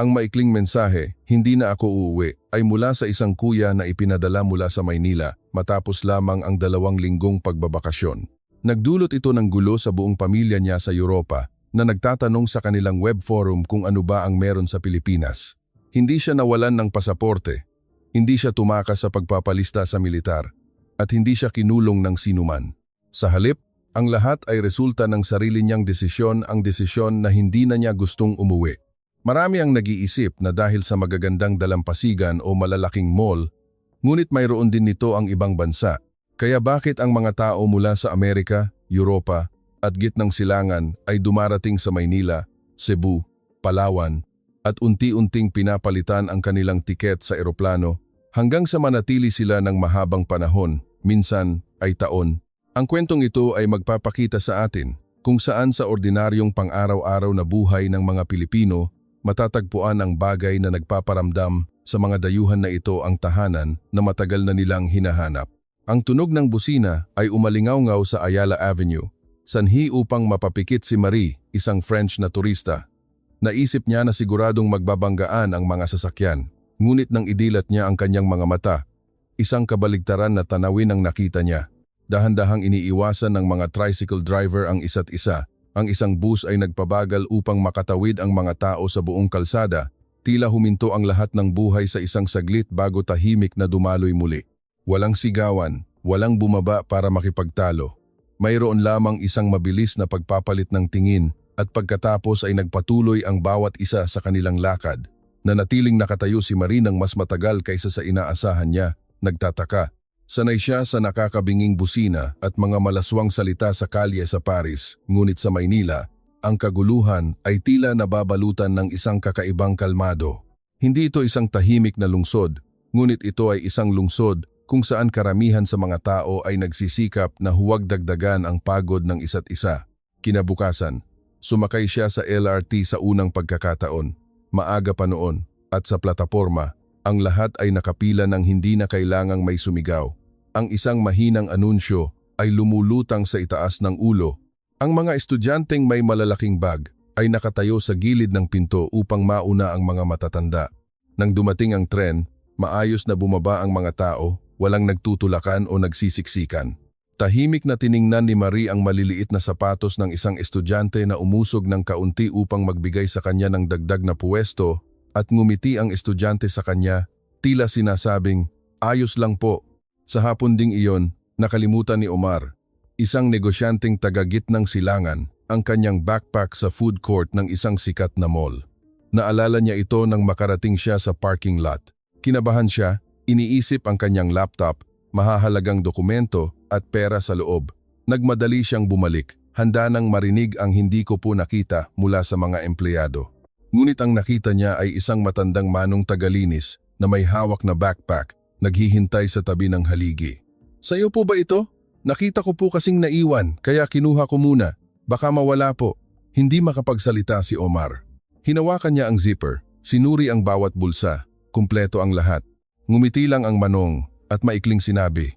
Ang maikling mensahe, "Hindi na ako uuwi," ay mula sa isang kuya na ipinadala mula sa Maynila matapos lamang ang 2 linggong pagbabakasyon. Nagdulot ito ng gulo sa buong pamilya niya sa Europa na nagtatanong sa kanilang web forum kung ano ba ang meron sa Pilipinas. Hindi siya nawalan ng pasaporte, hindi siya tumakas sa pagpapalista sa militar, at hindi siya kinulong ng sinuman. Sa halip, ang lahat ay resulta ng sarili niyang desisyon, ang desisyon na hindi na niya gustong umuwi. Marami ang nag-iisip na dahil sa magagandang dalampasigan o malalaking mall, ngunit mayroon din nito ang ibang bansa. Kaya bakit ang mga tao mula sa Amerika, Europa, at gitnang silangan ay dumarating sa Maynila, Cebu, Palawan, at unti-unting pinapalitan ang kanilang tiket sa eroplano hanggang sa manatili sila ng mahabang panahon, minsan ay taon. Ang kwentong ito ay magpapakita sa atin kung saan sa ordinaryong pang-araw-araw na buhay ng mga Pilipino matatagpuan ang bagay na nagpaparamdam sa mga dayuhan na ito ang tahanan na matagal na nilang hinahanap. Ang tunog ng busina ay umalingaw-ngaw sa Ayala Avenue, sanhi upang mapapikit si Marie, isang French na turista. Naisip niya na siguradong magbabanggaan ang mga sasakyan, ngunit nang idilat niya ang kanyang mga mata, isang kabaligtaran na tanawin ang nakita niya. Dahan-dahang iniiwasan ng mga tricycle driver ang isa't isa. Ang isang bus ay nagpabagal upang makatawid ang mga tao sa buong kalsada. Tila huminto ang lahat ng buhay sa isang saglit bago tahimik na dumaloy muli. Walang sigawan, walang bumaba para makipagtalo. Mayroon lamang isang mabilis na pagpapalit ng tingin at pagkatapos ay nagpatuloy ang bawat isa sa kanilang lakad. Nanatiling nakatayo si Marie ng mas matagal kaysa sa inaasahan niya, nagtataka. Sanay siya sa nakakabinging busina at mga malaswang salita sa kalye sa Paris, ngunit sa Maynila, ang kaguluhan ay tila nababalutan ng isang kakaibang kalmado. Hindi ito isang tahimik na lungsod, ngunit ito ay isang lungsod kung saan karamihan sa mga tao ay nagsisikap na huwag dagdagan ang pagod ng isa't isa. Kinabukasan, sumakay siya sa LRT sa unang pagkakataon. Maaga pa noon, at sa plataporma, ang lahat ay nakapila ng hindi na kailangang may sumigaw. Ang isang mahinang anunsyo ay lumulutang sa itaas ng ulo. Ang mga estudyanteng may malalaking bag ay nakatayo sa gilid ng pinto upang mauna ang mga matatanda. Nang dumating ang tren, maayos na bumaba ang mga tao, walang nagtutulakan o nagsisiksikan. Tahimik na tiningnan ni Marie ang maliliit na sapatos ng isang estudyante na umusog ng kaunti upang magbigay sa kanya ng dagdag na puwesto at ngumiti ang estudyante sa kanya, tila sinasabing, "Ayos lang po." Sa hapon ding iyon, nakalimutan ni Omar, isang negosyanteng taga-gitnang silangan, ang kanyang backpack sa food court ng isang sikat na mall. Naalala niya ito nang makarating siya sa parking lot. Kinabahan siya, iniisip ang kanyang laptop, mahahalagang dokumento at pera sa loob. Nagmadali siyang bumalik, handa nang marinig ang "hindi ko po nakita" mula sa mga empleyado. Ngunit ang nakita niya ay isang matandang manong tagalinis na may hawak na backpack, naghihintay sa tabi ng haligi. "Sa'yo po ba ito? Nakita ko po kasing naiwan, kaya kinuha ko muna. Baka mawala po." Hindi makapagsalita si Omar. Hinawakan niya ang zipper, sinuri ang bawat bulsa, kumpleto ang lahat. Ngumiti lang ang manong at maikling sinabi,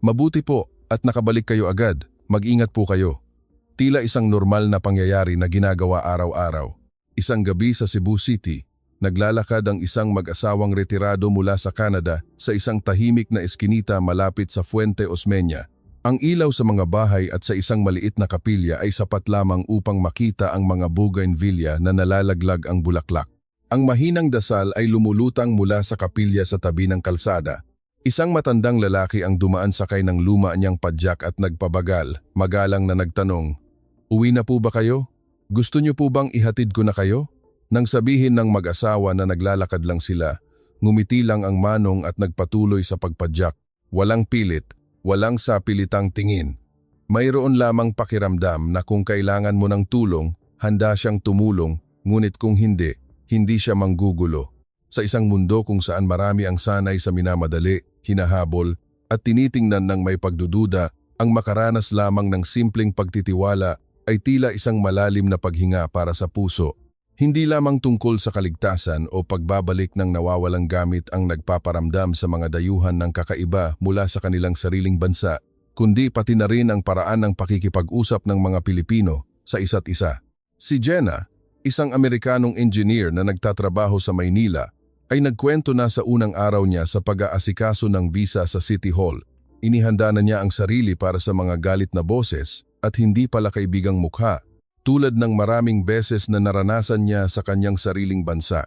"Mabuti po at nakabalik kayo agad. Mag-ingat po kayo." Tila isang normal na pangyayari na ginagawa araw-araw. Isang gabi sa Cebu City, naglalakad ang isang mag-asawang retirado mula sa Canada sa isang tahimik na eskinita malapit sa Fuente Osmeña. Ang ilaw sa mga bahay at sa isang maliit na kapilya ay sapat lamang upang makita ang mga bougainvillea na nalalaglag ang bulaklak. Ang mahinang dasal ay lumulutang mula sa kapilya sa tabi ng kalsada. Isang matandang lalaki ang dumaan sakay ng luma niyang padyak at nagpabagal, magalang na nagtanong, "Uwi na po ba kayo? Gusto niyo po bang ihatid ko na kayo?" Nang sabihin ng mag-asawa na naglalakad lang sila, ngumiti lang ang manong at nagpatuloy sa pagpadyak. Walang pilit, walang sapilitang tingin. Mayroon lamang pakiramdam na kung kailangan mo ng tulong, handa siyang tumulong, ngunit kung hindi, hindi siya manggugulo. Sa isang mundo kung saan marami ang sanay sa minamadali, hinahabol, at tinitingnan ng may pagdududa, ang makaranas lamang ng simpleng pagtitiwala ay tila isang malalim na paghinga para sa puso. Hindi lamang tungkol sa kaligtasan o pagbabalik ng nawawalang gamit ang nagpaparamdam sa mga dayuhan ng kakaiba mula sa kanilang sariling bansa, kundi pati na rin ang paraan ng pakikipag-usap ng mga Pilipino sa isa't isa. Si Jenna, isang Amerikanong engineer na nagtatrabaho sa Maynila, ay nagkwento na sa unang araw niya sa pag-aasikaso ng visa sa City Hall. Inihanda na niya ang sarili para sa mga galit na boses at hindi pala kaibigang mukha, tulad ng maraming beses na naranasan niya sa kanyang sariling bansa.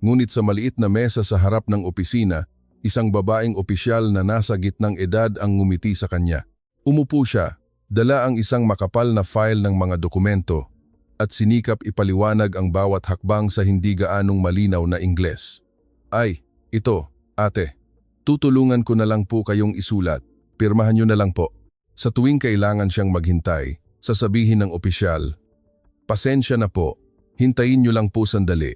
Ngunit sa maliit na mesa sa harap ng opisina, isang babaeng opisyal na nasa gitnang edad ang ngumiti sa kanya. Umupo siya, dala ang isang makapal na file ng mga dokumento at sinikap ipaliwanag ang bawat hakbang sa hindi gaanong malinaw na Ingles. Ay, ito, ate. Tutulungan ko na lang po kayong isulat. Pirmahan niyo na lang po. Sa tuwing kailangan siyang maghintay, sasabihin ng opisyal, "Pasensya na po, hintayin niyo lang po sandali."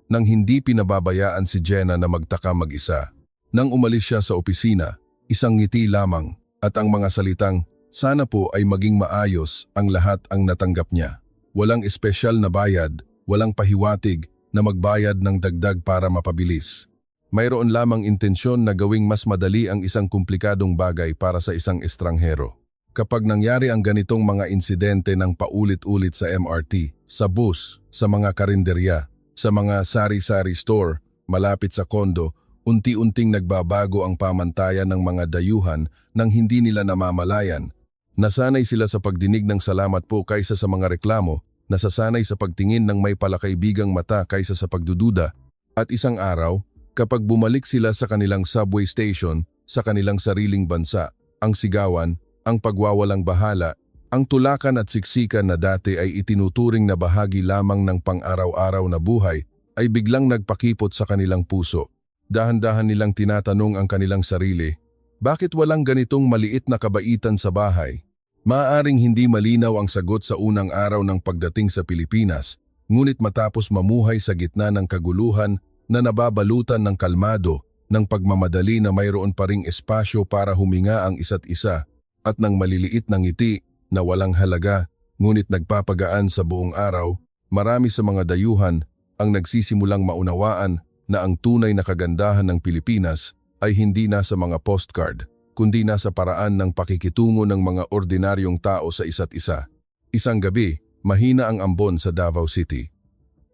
Nang hindi pinababayaan si Jenna na magtaka mag-isa. Nang umalis siya sa opisina, isang ngiti lamang at ang mga salitang, "Sana po ay maging maayos," ang lahat ang natanggap niya. Walang espesyal na bayad, walang pahiwatig na magbayad ng dagdag para mapabilis. Mayroon lamang intensyon na gawing mas madali ang isang komplikadong bagay para sa isang estranghero. Kapag nangyari ang ganitong mga insidente ng paulit-ulit sa MRT, sa bus, sa mga karinderya, sa mga sari-sari store, malapit sa kondo, unti-unting nagbabago ang pamantayan ng mga dayuhan nang hindi nila namamalayan. Nasanay sila sa pagdinig ng salamat po kaysa sa mga reklamo, nasasanay sa pagtingin ng may palakaibigang mata kaysa sa pagdududa, at isang araw, kapag bumalik sila sa kanilang subway station, sa kanilang sariling bansa, ang sigawan, ang pagwawalang bahala, ang tulakan at siksikan na dati ay itinuturing na bahagi lamang ng pang-araw-araw na buhay, ay biglang nagpakipot sa kanilang puso. Dahan-dahan nilang tinatanong ang kanilang sarili, bakit walang ganitong maliit na kabaitan sa bahay? Maaaring hindi malinaw ang sagot sa unang araw ng pagdating sa Pilipinas, ngunit matapos mamuhay sa gitna ng kaguluhan na nababalutan ng kalmado, ng pagmamadali na mayroon pa ring espasyo para huminga ang isa't isa, at ng maliliit na ngiti na walang halaga ngunit nagpapagaan sa buong araw, marami sa mga dayuhan ang nagsisimulang maunawaan na ang tunay na kagandahan ng Pilipinas ay hindi nasa mga postcard, kundi nasa paraan ng pakikitungo ng mga ordinaryong tao sa isa't isa. Isang gabi, mahina ang ambon sa Davao City.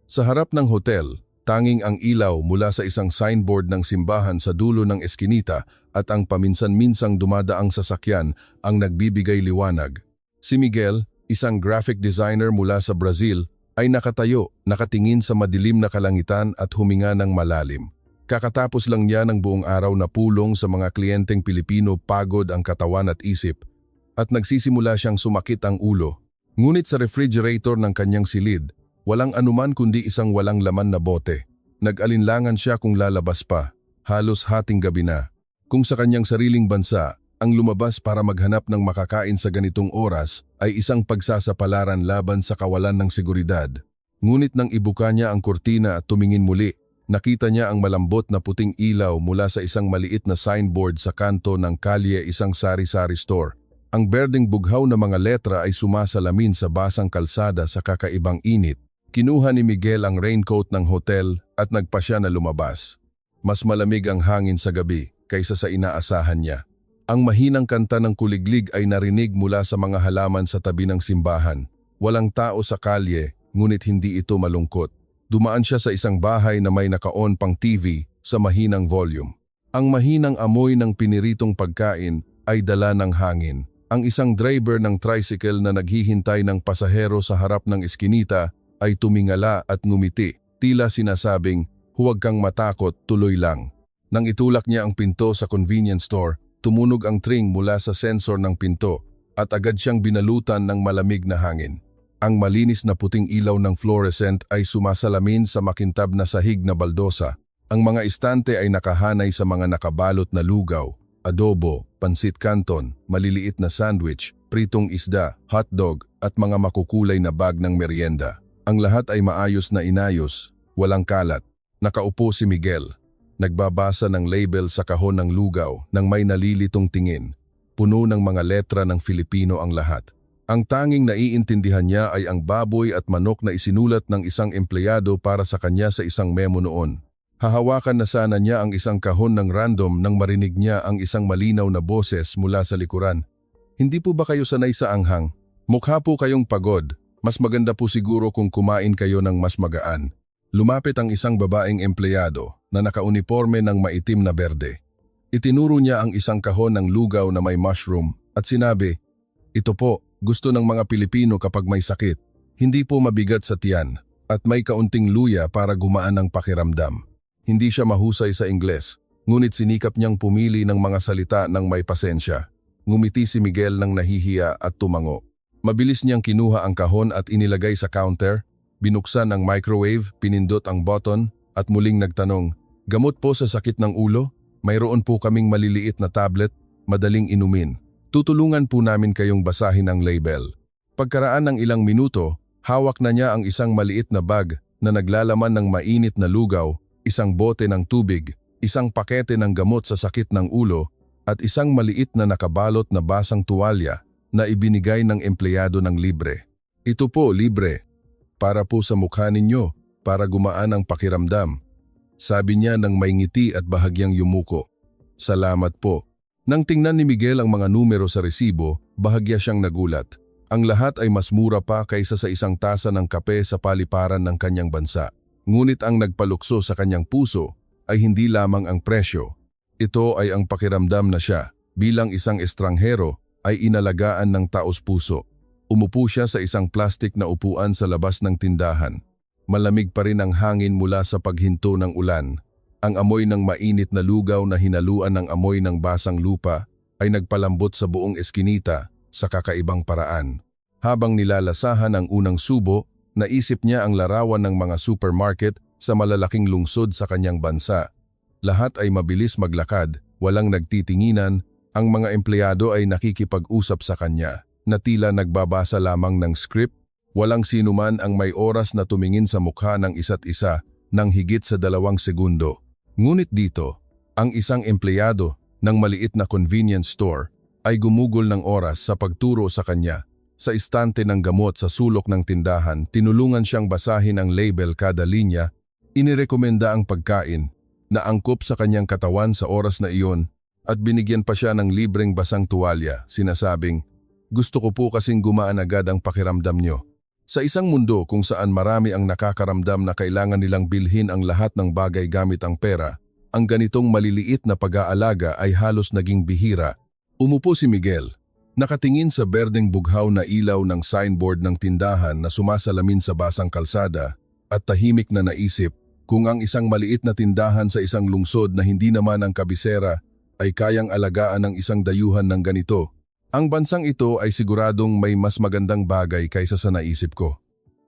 Sa harap ng hotel, tanging ang ilaw mula sa isang signboard ng simbahan sa dulo ng eskinita at ang paminsan-minsang dumadaang sasakyan ang nagbibigay liwanag. Si Miguel, isang graphic designer mula sa Brazil, ay nakatayo, nakatingin sa madilim na kalangitan at huminga ng malalim. Kakatapos lang niya ng buong araw na pulong sa mga kliyenteng Pilipino, pagod ang katawan at isip, at nagsisimula siyang sumakit ang ulo. Ngunit sa refrigerator ng kanyang silid, walang anuman kundi isang walang laman na bote. Nag-alinlangan siya kung lalabas pa, halos hating gabi na. Kung sa kanyang sariling bansa, ang lumabas para maghanap ng makakain sa ganitong oras ay isang pagsasapalaran laban sa kawalan ng seguridad. Ngunit nang ibuka niya ang kurtina at tumingin muli, nakita niya ang malambot na puting ilaw mula sa isang maliit na signboard sa kanto ng kalye, isang sari-sari store. Ang berdeng bughaw na mga letra ay sumasalamin sa basang kalsada sa kakaibang init. Kinuha ni Miguel ang raincoat ng hotel at nagpasya na lumabas. Mas malamig ang hangin sa gabi kaysa sa inaasahan niya. Ang mahinang kanta ng kuliglig ay narinig mula sa mga halaman sa tabi ng simbahan. Walang tao sa kalye, ngunit hindi ito malungkot. Dumaan siya sa isang bahay na may naka-on pang TV sa mahinang volume. Ang mahinang amoy ng piniritong pagkain ay dala ng hangin. Ang isang driver ng tricycle na naghihintay ng pasahero sa harap ng eskinita ay tumingala at ngumiti, tila sinasabing, "Huwag kang matakot, tuloy lang." Nang itulak niya ang pinto sa convenience store, tumunog ang tring mula sa sensor ng pinto at agad siyang binalutan ng malamig na hangin. Ang malinis na puting ilaw ng fluorescent ay sumasalamin sa makintab na sahig na baldosa. Ang mga istante ay nakahanay sa mga nakabalot na lugaw, adobo, pansit canton, maliliit na sandwich, pritong isda, hotdog at mga makukulay na bag ng merienda. Ang lahat ay maayos na inayos, walang kalat. Nakaupo si Miguel, nagbabasa ng label sa kahon ng lugaw nang may nalilitong tingin. Puno ng mga letra ng Filipino ang lahat. Ang tanging naiintindihan niya ay ang baboy at manok na isinulat ng isang empleyado para sa kanya sa isang memo noon. Hahawakan na sana niya ang isang kahon ng random nang marinig niya ang isang malinaw na boses mula sa likuran. "Hindi po ba kayo sanay sa anghang? Mukha po kayong pagod. Mas maganda po siguro kung kumain kayo ng mas magaan. Lumapit ang isang babaeng empleyado na nakauniforme ng maitim na berde. Itinuro niya ang isang kahon ng lugaw na may mushroom at sinabi, "Ito po, gusto ng mga Pilipino kapag may sakit. Hindi po mabigat sa tiyan at may kaunting luya para gumaan ang pakiramdam." Hindi siya mahusay sa Ingles, ngunit sinikap niyang pumili ng mga salita ng may pasensya. Ngumiti si Miguel ng nahihiya at tumango. Mabilis niyang kinuha ang kahon at inilagay sa counter, binuksan ang microwave, pinindot ang button at muling nagtanong, "Gamot po sa sakit ng ulo? Mayroon po kaming maliliit na tablet, madaling inumin. Tutulungan po namin kayong basahin ang label." Pagkaraan ng ilang minuto, hawak na niya ang isang maliit na bag na naglalaman ng mainit na lugaw, isang bote ng tubig, isang pakete ng gamot sa sakit ng ulo, at isang maliit na nakabalot na basang tuwalya na ibinigay ng empleyado ng libre. "Ito po, libre. Para po sa mukha ninyo, para gumaan ang pakiramdam," sabi niya ng may ngiti at bahagyang yumuko. "Salamat po." Nang tingnan ni Miguel ang mga numero sa resibo, bahagya siyang nagulat. Ang lahat ay mas mura pa kaysa sa isang tasa ng kape sa paliparan ng kanyang bansa. Ngunit ang nagpalukso sa kanyang puso ay hindi lamang ang presyo. Ito ay ang pakiramdam na siya, bilang isang estranghero, ay inalagaan ng taos-puso. Umupo siya sa isang plastik na upuan sa labas ng tindahan. Malamig pa rin ang hangin mula sa paghinto ng ulan. Ang amoy ng mainit na lugaw na hinaluan ng amoy ng basang lupa ay nagpalambot sa buong eskinita sa kakaibang paraan. Habang nilalasahan ang unang subo, naisip niya ang larawan ng mga supermarket sa malalaking lungsod sa kanyang bansa. Lahat ay mabilis maglakad, walang nagtitinginan. Ang mga empleyado ay nakikipag-usap sa kanya, na tila nagbabasa lamang ng script. Walang sinuman ang may oras na tumingin sa mukha ng isa't isa ng higit sa 2 segundo. Ngunit dito, ang isang empleyado ng maliit na convenience store ay gumugol ng oras sa pagturo sa kanya. Sa istante ng gamot sa sulok ng tindahan, tinulungan siyang basahin ang label kada linya, inirekomenda ang pagkain, na angkop sa kanyang katawan sa oras na iyon, at binigyan pa siya ng libreng basang tuwalya, sinasabing, "Gusto ko po kasing gumaan agad ang pakiramdam nyo." Sa isang mundo kung saan marami ang nakakaramdam na kailangan nilang bilhin ang lahat ng bagay gamit ang pera, ang ganitong maliliit na pag-aalaga ay halos naging bihira. Umupo si Miguel, nakatingin sa berdeng bughaw na ilaw ng signboard ng tindahan na sumasalamin sa basang kalsada, at tahimik na naisip, kung ang isang maliit na tindahan sa isang lungsod na hindi naman ang kabisera ay kayang alagaan ng isang dayuhan ng ganito, ang bansang ito ay siguradong may mas magandang bagay kaysa sa naisip ko.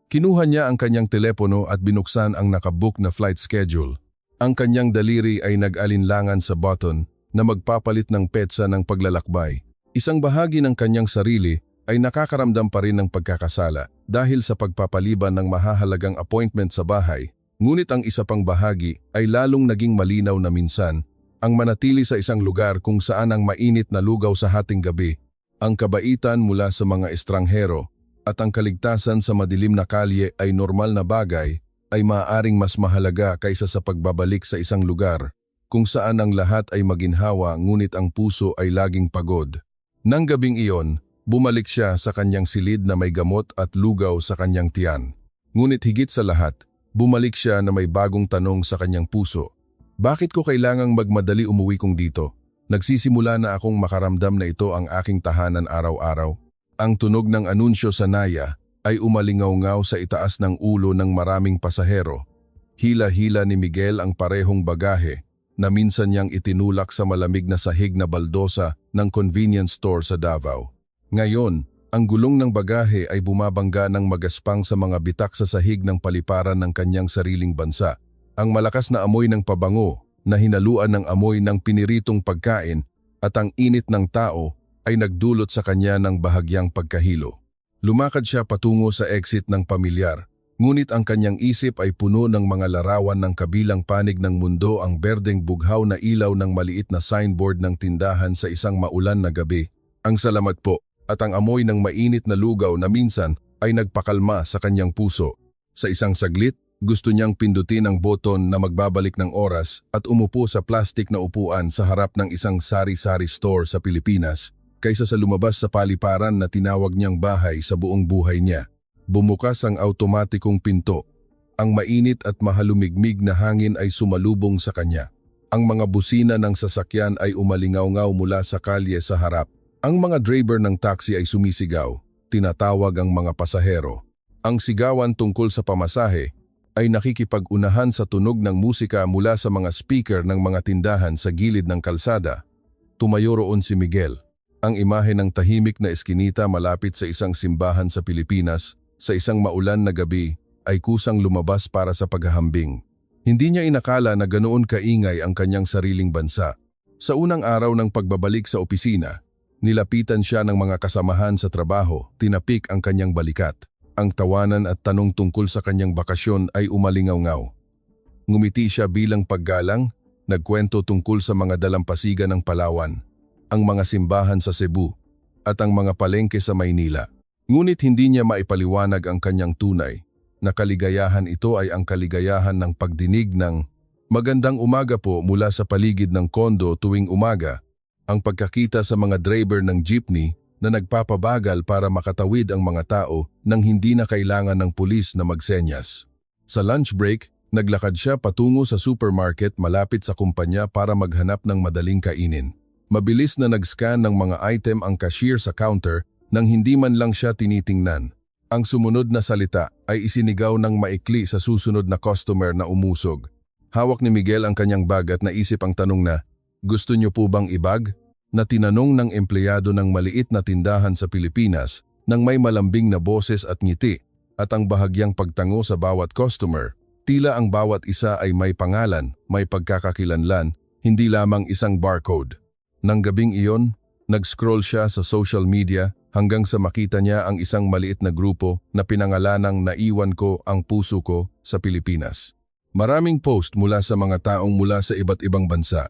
Kinuha niya ang kanyang telepono at binuksan ang nakabook na flight schedule. Ang kanyang daliri ay nag-alinlangan sa button na magpapalit ng petsa ng paglalakbay. Isang bahagi ng kanyang sarili ay nakakaramdam pa rin ng pagkakasala dahil sa pagpapaliban ng mahahalagang appointment sa bahay. Ngunit ang isa pang bahagi ay lalong naging malinaw na minsan, ang manatili sa isang lugar kung saan ang mainit na lugaw sa hating gabi, ang kabaitan mula sa mga estranghero, at ang kaligtasan sa madilim na kalye ay normal na bagay, ay maaaring mas mahalaga kaysa sa pagbabalik sa isang lugar kung saan ang lahat ay maginhawa ngunit ang puso ay laging pagod. Nang gabing iyon, bumalik siya sa kanyang silid na may gamot at lugaw sa kanyang tiyan. Ngunit higit sa lahat, bumalik siya na may bagong tanong sa kanyang puso. Bakit ko kailangang magmadali umuwi kung dito? Nagsisimula na akong makaramdam na ito ang aking tahanan araw-araw. Ang tunog ng anunsyo sa Naya ay umalingaw-ngaw sa itaas ng ulo ng maraming pasahero. Hila-hila ni Miguel ang parehong bagahe na minsan niyang itinulak sa malamig na sahig na baldosa ng convenience store sa Davao. Ngayon, ang gulong ng bagahe ay bumabangga ng magaspang sa mga bitak sa sahig ng paliparan ng kanyang sariling bansa. Ang malakas na amoy ng pabango na hinaluan ng amoy ng piniritong pagkain at ang init ng tao ay nagdulot sa kanya ng bahagyang pagkahilo. Lumakad siya patungo sa exit ng pamilyar, ngunit ang kanyang isip ay puno ng mga larawan ng kabilang panig ng mundo, ang berdeng bughaw na ilaw ng maliit na signboard ng tindahan sa isang maulan na gabi, ang salamat po, at ang amoy ng mainit na lugaw na minsan ay nagpakalma sa kanyang puso. Sa isang saglit, gusto niyang pindutin ang boton na magbabalik ng oras at umupo sa plastik na upuan sa harap ng isang sari-sari store sa Pilipinas kaysa sa lumabas sa paliparan na tinawag niyang bahay sa buong buhay niya. Bumukas ang automatikong pinto. Ang mainit at mahalumigmig na hangin ay sumalubong sa kanya. Ang mga busina ng sasakyan ay umalingaw-ngaw mula sa kalye sa harap. Ang mga driver ng taxi ay sumisigaw, tinatawag ang mga pasahero. Ang sigawan tungkol sa pamasahe ay nakikipag-unahan sa tunog ng musika mula sa mga speaker ng mga tindahan sa gilid ng kalsada. Tumayo roon si Miguel, ang imahe ng tahimik na eskinita malapit sa isang simbahan sa Pilipinas, sa isang maulan na gabi, ay kusang lumabas para sa paghahambing. Hindi niya inakala na ganoon kaingay ang kanyang sariling bansa. Sa unang araw ng pagbabalik sa opisina, nilapitan siya ng mga kasamahan sa trabaho, tinapik ang kanyang balikat. Ang tawanan at tanong tungkol sa kanyang bakasyon ay umalingaw-ngaw. Ngumiti siya bilang paggalang, nagkwento tungkol sa mga dalampasigan ng Palawan, ang mga simbahan sa Cebu, at ang mga palengke sa Maynila. Ngunit hindi niya maipaliwanag ang kanyang tunay, na kaligayahan ito ay ang kaligayahan ng pagdinig ng "Magandang umaga po" mula sa paligid ng kondo tuwing umaga, ang pagkakita sa mga driver ng jeepney na nagpapabagal para makatawid ang mga tao nang hindi na kailangan ng pulis na magsenyas. Sa lunch break, naglakad siya patungo sa supermarket malapit sa kumpanya para maghanap ng madaling kainin. Mabilis na nag-scan ng mga item ang cashier sa counter nang hindi man lang siya tinitingnan. Ang sumunod na salita ay isinigaw ng maikli sa susunod na customer na umusog. Hawak ni Miguel ang kanyang bag at naisip ang tanong na, "Gusto niyo po bang ibag?" na tinanong ng empleyado ng maliit na tindahan sa Pilipinas nang may malambing na boses at ngiti at ang bahagyang pagtango sa bawat customer. Tila ang bawat isa ay may pangalan, may pagkakakilanlan, hindi lamang isang barcode. Nang gabing iyon, nag-scroll siya sa social media hanggang sa makita niya ang isang maliit na grupo na pinangalanang "Naiwan ko ang puso ko" sa Pilipinas. Maraming post mula sa mga taong mula sa iba't ibang bansa.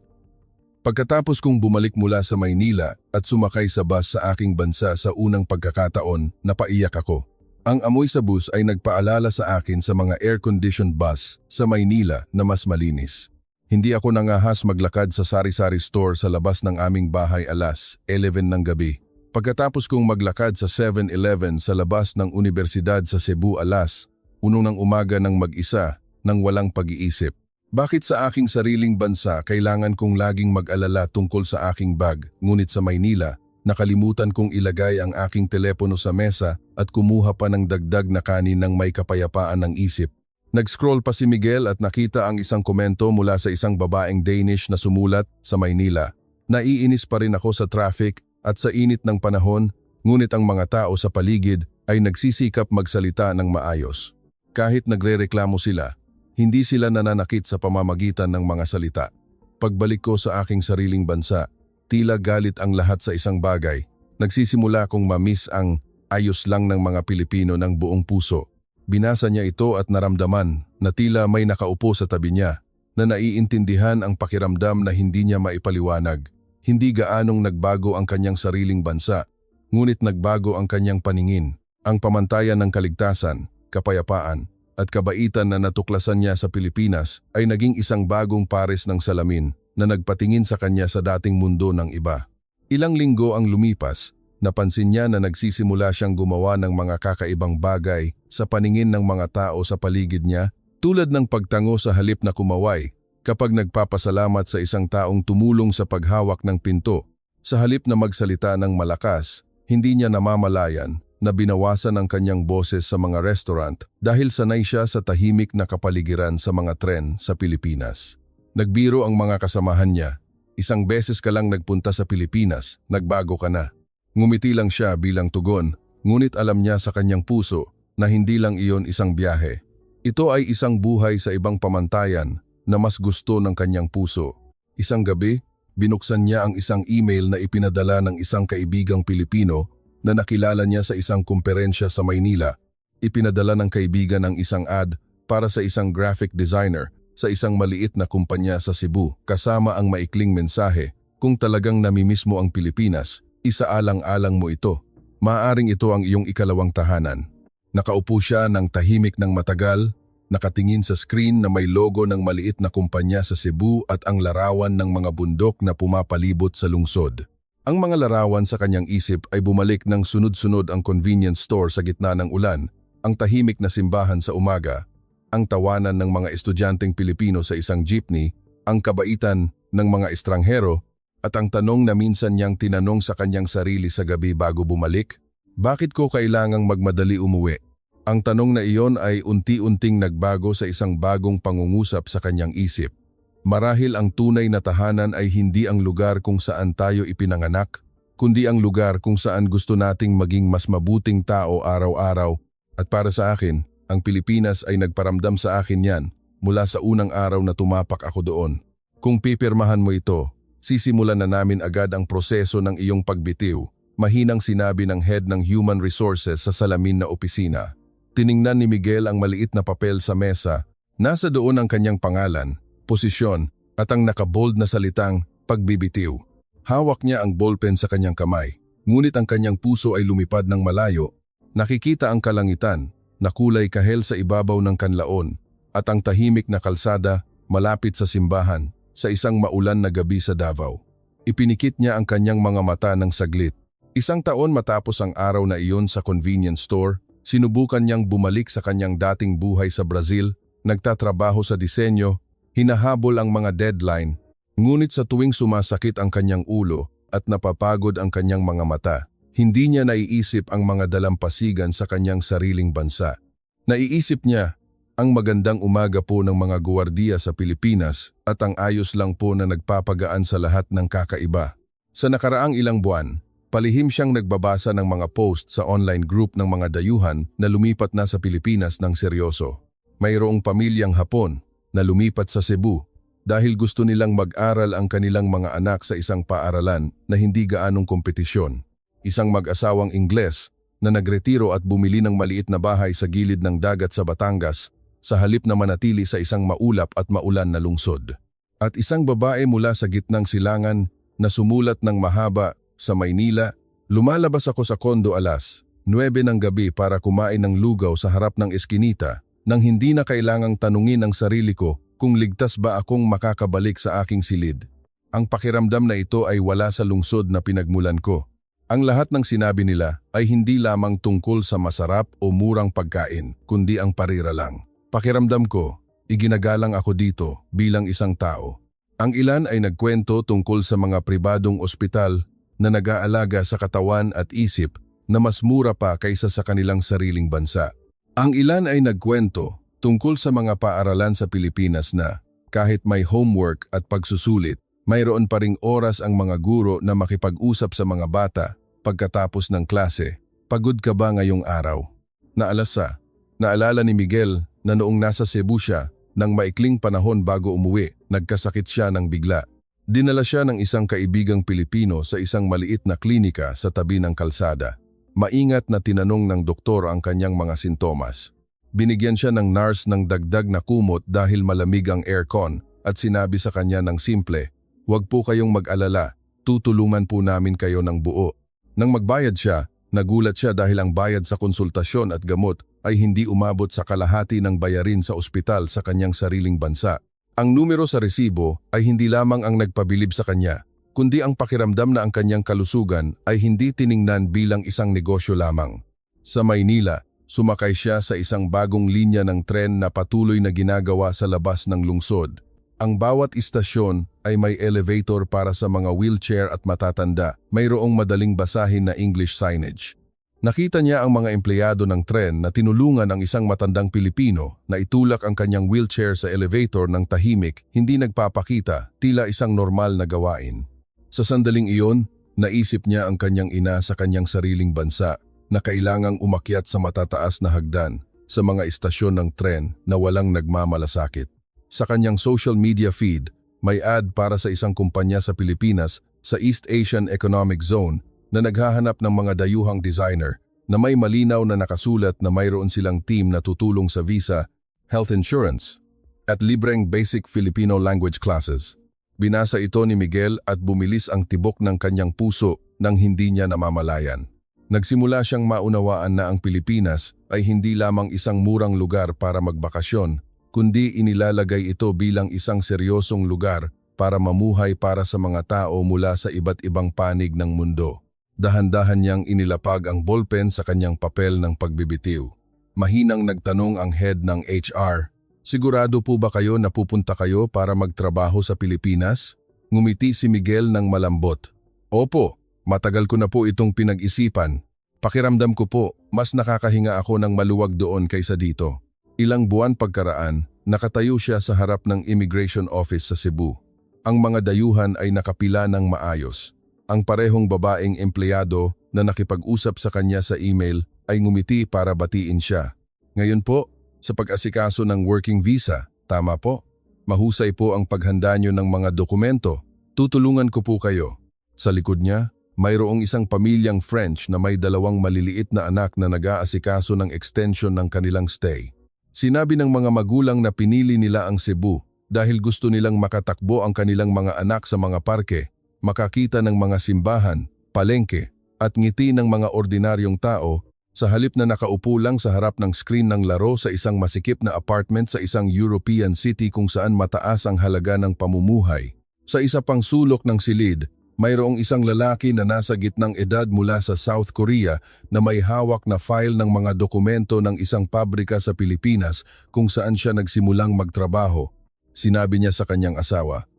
Pagkatapos kong bumalik mula sa Maynila at sumakay sa bus sa aking bansa sa unang pagkakataon, napaiyak ako. Ang amoy sa bus ay nagpaalala sa akin sa mga air-conditioned bus sa Maynila na mas malinis. Hindi ako nangahas maglakad sa sari-sari store sa labas ng aming bahay alas 11 ng gabi. Pagkatapos kong maglakad sa 7-Eleven sa labas ng Universidad sa Cebu alas 1 ng umaga ng mag-isa nang walang pag-iisip. Bakit sa aking sariling bansa kailangan kong laging mag-alala tungkol sa aking bag, ngunit sa Maynila, nakalimutan kong ilagay ang aking telepono sa mesa at kumuha pa ng dagdag na kanin ng may kapayapaan ng isip. Nag-scroll pa si Miguel at nakita ang isang komento mula sa isang babaeng Danish na sumulat, "Sa Maynila, naiinis pa rin ako sa traffic at sa init ng panahon, ngunit ang mga tao sa paligid ay nagsisikap magsalita ng maayos. Kahit nagrereklamo sila, hindi sila nananakit sa pamamagitan ng mga salita." Pagbalik ko sa aking sariling bansa, tila galit ang lahat sa isang bagay. Nagsisimula kong ma-miss ang ayos lang ng mga Pilipino ng buong puso. Binasa niya ito at naramdaman na tila may nakaupo sa tabi niya, na naiintindihan ang pakiramdam na hindi niya maipaliwanag. Hindi gaanong nagbago ang kanyang sariling bansa, ngunit nagbago ang kanyang paningin, ang pamantayan ng kaligtasan, kapayapaan, at kabaitan na natuklasan niya sa Pilipinas ay naging isang bagong pares ng salamin na nagpatingin sa kanya sa dating mundo ng iba. Ilang linggo ang lumipas, napansin niya na nagsisimula siyang gumawa ng mga kakaibang bagay sa paningin ng mga tao sa paligid niya, tulad ng pagtango sa halip na kumaway kapag nagpapasalamat sa isang taong tumulong sa paghawak ng pinto. Sa halip na magsalita ng malakas, hindi niya namamalayan na binawasan ang kanyang boses sa mga restaurant dahil sanay siya sa tahimik na kapaligiran sa mga tren sa Pilipinas. Nagbiro ang mga kasamahan niya, "Isang beses ka lang nagpunta sa Pilipinas, nagbago ka na." Ngumiti lang siya bilang tugon, ngunit alam niya sa kanyang puso na hindi lang iyon isang biyahe. Ito ay isang buhay sa ibang pamantayan na mas gusto ng kanyang puso. Isang gabi, binuksan niya ang isang email na ipinadala ng isang kaibigang Pilipino na nakilala niya sa isang kumperensya sa Maynila. Ipinadala ng kaibigan ang isang ad para sa isang graphic designer sa isang maliit na kumpanya sa Cebu, kasama ang maikling mensahe, "Kung talagang namimiss mo ang Pilipinas, isaalang-alang mo ito. Maaaring ito ang iyong ikalawang tahanan." Nakaupo siya ng tahimik ng matagal, nakatingin sa screen na may logo ng maliit na kumpanya sa Cebu at ang larawan ng mga bundok na pumapalibot sa lungsod. Ang mga larawan sa kanyang isip ay bumalik ng sunod-sunod ang convenience store sa gitna ng ulan, ang tahimik na simbahan sa umaga, ang tawanan ng mga estudyanteng Pilipino sa isang jeepney, ang kabaitan ng mga estranghero, at ang tanong na minsan niyang tinanong sa kanyang sarili sa gabi bago bumalik, bakit ko kailangang magmadali umuwi? Ang tanong na iyon ay unti-unting nagbago sa isang bagong pangungusap sa kanyang isip. Marahil ang tunay na tahanan ay hindi ang lugar kung saan tayo ipinanganak, kundi ang lugar kung saan gusto nating maging mas mabuting tao araw-araw. At para sa akin, ang Pilipinas ay nagparamdam sa akin yan mula sa unang araw na tumapak ako doon. Kung pipirmahan mo ito, sisimulan na namin agad ang proseso ng iyong pagbitiw, mahinang sinabi ng head ng Human Resources sa salamin na opisina. Tiningnan ni Miguel ang maliit na papel sa mesa, nasa doon ang kanyang pangalan, posisyon at ang nakabold na salitang pagbibitiw. Hawak niya ang ballpen sa kanyang kamay, ngunit ang kanyang puso ay lumipad ng malayo. Nakikita ang kalangitan na kulay kahel sa ibabaw ng kanlaon at ang tahimik na kalsada malapit sa simbahan sa isang maulan na gabi sa Davao. Ipinikit niya ang kanyang mga mata ng saglit. Isang taon matapos ang araw na iyon sa convenience store, sinubukan niyang bumalik sa kanyang dating buhay sa Brazil, nagtatrabaho sa disenyo, hinahabol ang mga deadline, ngunit sa tuwing sumasakit ang kanyang ulo at napapagod ang kanyang mga mata, hindi niya naiisip ang mga dalampasigan sa kanyang sariling bansa. Naiisip niya ang magandang umaga po ng mga guwardiya sa Pilipinas at ang ayos lang po na nagpapagaan sa lahat ng kakaiba. Sa nakaraang ilang buwan, palihim siyang nagbabasa ng mga post sa online group ng mga dayuhan na lumipat na sa Pilipinas ng seryoso. Mayroong pamilyang Hapon na lumipat sa Cebu dahil gusto nilang mag-aral ang kanilang mga anak sa isang paaralan na hindi gaanong kompetisyon. Isang mag-asawang Ingles na nagretiro at bumili ng maliit na bahay sa gilid ng dagat sa Batangas sa halip na manatili sa isang maulap at maulan na lungsod. At isang babae mula sa gitnang silangan na sumulat ng mahaba sa Maynila, lumalabas ako sa kondo alas 9 ng gabi para kumain ng lugaw sa harap ng eskinita nang hindi na kailangang tanungin ang sarili ko kung ligtas ba akong makakabalik sa aking silid. Ang pakiramdam na ito ay wala sa lungsod na pinagmulan ko. Ang lahat ng sinabi nila ay hindi lamang tungkol sa masarap o murang pagkain, kundi ang parira lang. Pakiramdam ko, iginagalang ako dito bilang isang tao. Ang ilan ay nagkwento tungkol sa mga pribadong ospital na nag-aalaga sa katawan at isip na mas mura pa kaysa sa kanilang sariling bansa. Ang ilan ay nagkwento tungkol sa mga paaralan sa Pilipinas na kahit may homework at pagsusulit, mayroon pa ring oras ang mga guro na makipag-usap sa mga bata pagkatapos ng klase. Pagod ka ba ngayong araw? Naalala ni Miguel na noong nasa Cebu siya, nang maikling panahon bago umuwi, nagkasakit siya ng bigla. Dinala siya ng isang kaibigang Pilipino sa isang maliit na klinika sa tabi ng kalsada. Maingat na tinanong ng doktor ang kanyang mga sintomas. Binigyan siya ng nurse ng dagdag na kumot dahil malamig ang aircon at sinabi sa kanya ng simple, "Huwag po kayong mag-alala, tutulungan po namin kayo ng buo." Nang magbayad siya, nagulat siya dahil ang bayad sa konsultasyon at gamot ay hindi umabot sa kalahati ng bayarin sa ospital sa kanyang sariling bansa. Ang numero sa resibo ay hindi lamang ang nagpabilib sa kanya, kundi ang pakiramdam na ang kanyang kalusugan ay hindi tiningnan bilang isang negosyo lamang. Sa Maynila, sumakay siya sa isang bagong linya ng tren na patuloy na ginagawa sa labas ng lungsod. Ang bawat istasyon ay may elevator para sa mga wheelchair at matatanda, mayroong madaling basahin na English signage. Nakita niya ang mga empleyado ng tren na tinulungan ang isang matandang Pilipino na itulak ang kanyang wheelchair sa elevator ng tahimik, hindi nagpapakita, tila isang normal na gawain. Sa sandaling iyon, naisip niya ang kanyang ina sa kanyang sariling bansa na kailangang umakyat sa matataas na hagdan sa mga istasyon ng tren na walang nagmamalasakit. Sa kanyang social media feed, may ad para sa isang kumpanya sa Pilipinas sa East Asian Economic Zone na naghahanap ng mga dayuhang designer na may malinaw na nakasulat na mayroon silang team na tutulong sa visa, health insurance, at libreng basic Filipino language classes. Binasa ito ni Miguel at bumilis ang tibok ng kanyang puso nang hindi niya namamalayan. Nagsimula siyang maunawaan na ang Pilipinas ay hindi lamang isang murang lugar para magbakasyon, kundi inilalagay ito bilang isang seryosong lugar para mamuhay para sa mga tao mula sa iba't ibang panig ng mundo. Dahan-dahan niyang inilapag ang ballpen sa kanyang papel ng pagbibitiw. Mahinang nagtanong ang head ng HR. Sigurado po ba kayo na pupunta kayo para magtrabaho sa Pilipinas? Ngumiti si Miguel ng malambot. Opo, matagal ko na po itong pinag-isipan. Pakiramdam ko po, mas nakakahinga ako ng maluwag doon kaysa dito. Ilang buwan pagkaraan, nakatayo siya sa harap ng immigration office sa Cebu. Ang mga dayuhan ay nakapila ng maayos. Ang parehong babaeng empleyado na nakipag-usap sa kanya sa email ay ngumiti para batiin siya. Ngayon po, sa pag-asikaso ng working visa, tama po? Mahusay po ang paghanda nyo ng mga dokumento. Tutulungan ko po kayo. Sa likod niya, mayroong isang pamilyang French na may 2 maliliit na anak na nag-aasikaso ng extension ng kanilang stay. Sinabi ng mga magulang na pinili nila ang Cebu dahil gusto nilang makatakbo ang kanilang mga anak sa mga parke, makakita ng mga simbahan, palengke, at ngiti ng mga ordinaryong tao sa halip na nakaupo lang sa harap ng screen ng laro sa isang masikip na apartment sa isang European city kung saan mataas ang halaga ng pamumuhay. Sa isa pang sulok ng silid, mayroong isang lalaki na nasa gitnang edad mula sa South Korea na may hawak na file ng mga dokumento ng isang pabrika sa Pilipinas kung saan siya nagsimulang magtrabaho. Sinabi niya sa kanyang asawa,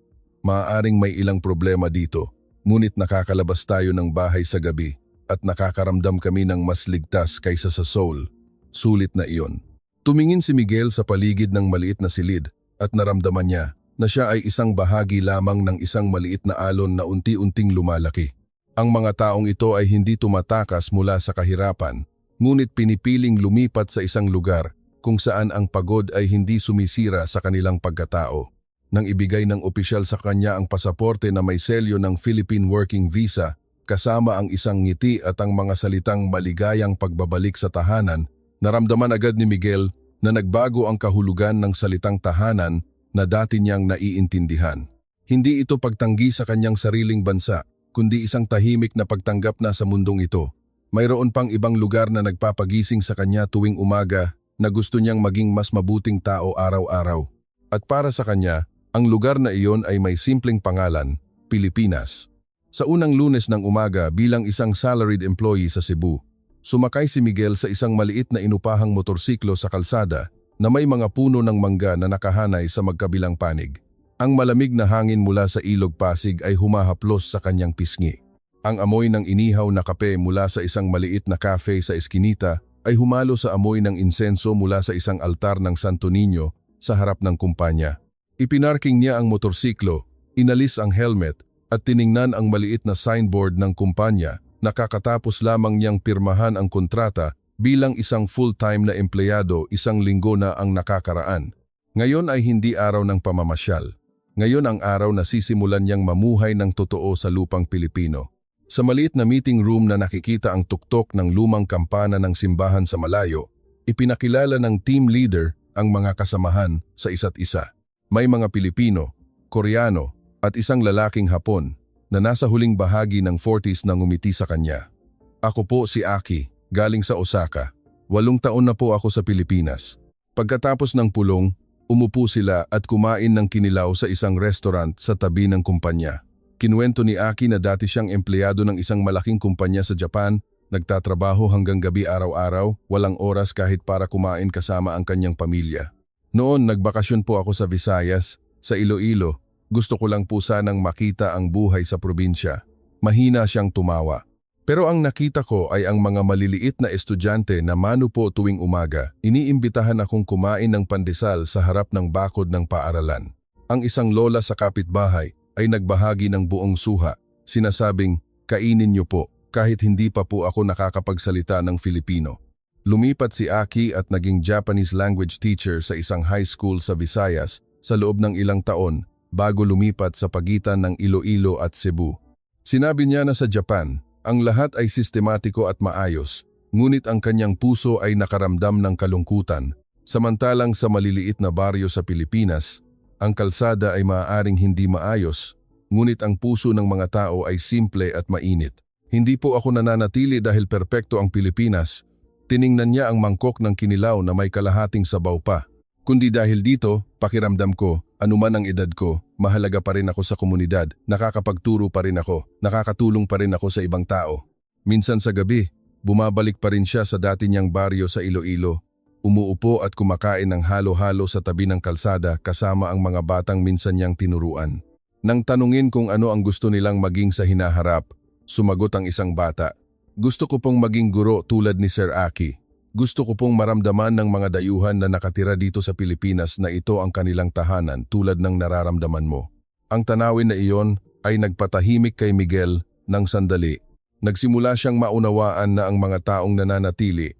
"Maaaring may ilang problema dito, ngunit nakakalabas tayo ng bahay sa gabi at nakakaramdam kami ng mas ligtas kaysa sa Seoul." Sulit na iyon. Tumingin si Miguel sa paligid ng maliit na silid at naramdaman niya na siya ay isang bahagi lamang ng isang maliit na alon na unti-unting lumalaki. Ang mga taong ito ay hindi tumatakas mula sa kahirapan, ngunit pinipiling lumipat sa isang lugar kung saan ang pagod ay hindi sumisira sa kanilang pagkatao. Nang ibigay ng opisyal sa kanya ang pasaporte na may selyo ng Philippine Working Visa, kasama ang isang ngiti at ang mga salitang maligayang pagbabalik sa tahanan, naramdaman agad ni Miguel na nagbago ang kahulugan ng salitang tahanan na dati niyang naiintindihan. Hindi ito pagtanggi sa kanyang sariling bansa, kundi isang tahimik na pagtanggap na sa mundong ito. Mayroon pang ibang lugar na nagpapagising sa kanya tuwing umaga na gusto niyang maging mas mabuting tao araw-araw. At para sa kanya, ang lugar na iyon ay may simpleng pangalan, Pilipinas. Sa unang Lunes ng umaga bilang isang salaried employee sa Cebu, sumakay si Miguel sa isang maliit na inupahang motorsiklo sa kalsada na may mga puno ng mangga na nakahanay sa magkabilang panig. Ang malamig na hangin mula sa ilog Pasig ay humahaplos sa kanyang pisngi. Ang amoy ng inihaw na kape mula sa isang maliit na cafe sa eskinita ay humalo sa amoy ng insenso mula sa isang altar ng Santo Niño sa harap ng kumpanya. Ipinarking niya ang motorsiklo, inalis ang helmet at tiningnan ang maliit na signboard ng kumpanya na kakatapos lamang niyang pirmahan ang kontrata bilang isang full-time na empleyado 1 linggo na ang nakakaraan. Ngayon ay hindi araw ng pamamasyal. Ngayon ang araw na sisimulan niyang mamuhay ng totoo sa lupang Pilipino. Sa maliit na meeting room na nakikita ang tuktok ng lumang kampana ng simbahan sa malayo, ipinakilala ng team leader ang mga kasamahan sa isa't isa. May mga Pilipino, Koreano at isang lalaking Hapon na nasa huling bahagi ng 40s na ngumiti sa kanya. "Ako po si Aki. Galing sa Osaka. 8 taon na po ako sa Pilipinas." Pagkatapos ng pulong, umupo sila at kumain ng kinilaw sa isang restaurant sa tabi ng kumpanya. Kinuwento ni Aki na dati siyang empleyado ng isang malaking kumpanya sa Japan, nagtatrabaho hanggang gabi araw-araw, walang oras kahit para kumain kasama ang kanyang pamilya. "Noon nagbakasyon po ako sa Visayas, sa Iloilo. Gusto ko lang po sanang makita ang buhay sa probinsya." Mahina siyang tumawa. "Pero ang nakita ko ay ang mga maliliit na estudyante na manupo tuwing umaga. Iniimbitahan akong kumain ng pandesal sa harap ng bakod ng paaralan. Ang isang lola sa kapitbahay ay nagbahagi ng buong suha, sinasabing, 'Kainin niyo po,' kahit hindi pa po ako nakakapagsalita ng Filipino." Lumipat si Aki at naging Japanese language teacher sa isang high school sa Visayas sa loob ng ilang taon bago lumipat sa pagitan ng Iloilo at Cebu. Sinabi niya na sa Japan, ang lahat ay sistematiko at maayos, ngunit ang kanyang puso ay nakaramdam ng kalungkutan. Samantalang sa maliliit na baryo sa Pilipinas, ang kalsada ay maaaring hindi maayos, ngunit ang puso ng mga tao ay simple at mainit. "Hindi po ako nananatili dahil perpekto ang Pilipinas." Tiningnan niya ang mangkok ng kinilaw na may kalahating sabaw pa. "Kundi dahil dito, pakiramdam ko, anuman ang edad ko, mahalaga pa rin ako sa komunidad, nakakapagturo pa rin ako, nakakatulong pa rin ako sa ibang tao." Minsan sa gabi, bumabalik pa rin siya sa dati niyang baryo sa Iloilo. umuupo at kumakain ng halo-halo sa tabi ng kalsada kasama ang mga batang minsan niyang tinuruan. Nang tanungin kung ano ang gusto nilang maging sa hinaharap, sumagot ang isang bata, "Gusto ko pong maging guro tulad ni Sir Aki. Gusto ko pong maramdaman ng mga dayuhan na nakatira dito sa Pilipinas na ito ang kanilang tahanan tulad ng nararamdaman mo." Ang tanawin na iyon ay nagpatahimik kay Miguel ng sandali. Nagsimula siyang maunawaan na ang mga taong nananatili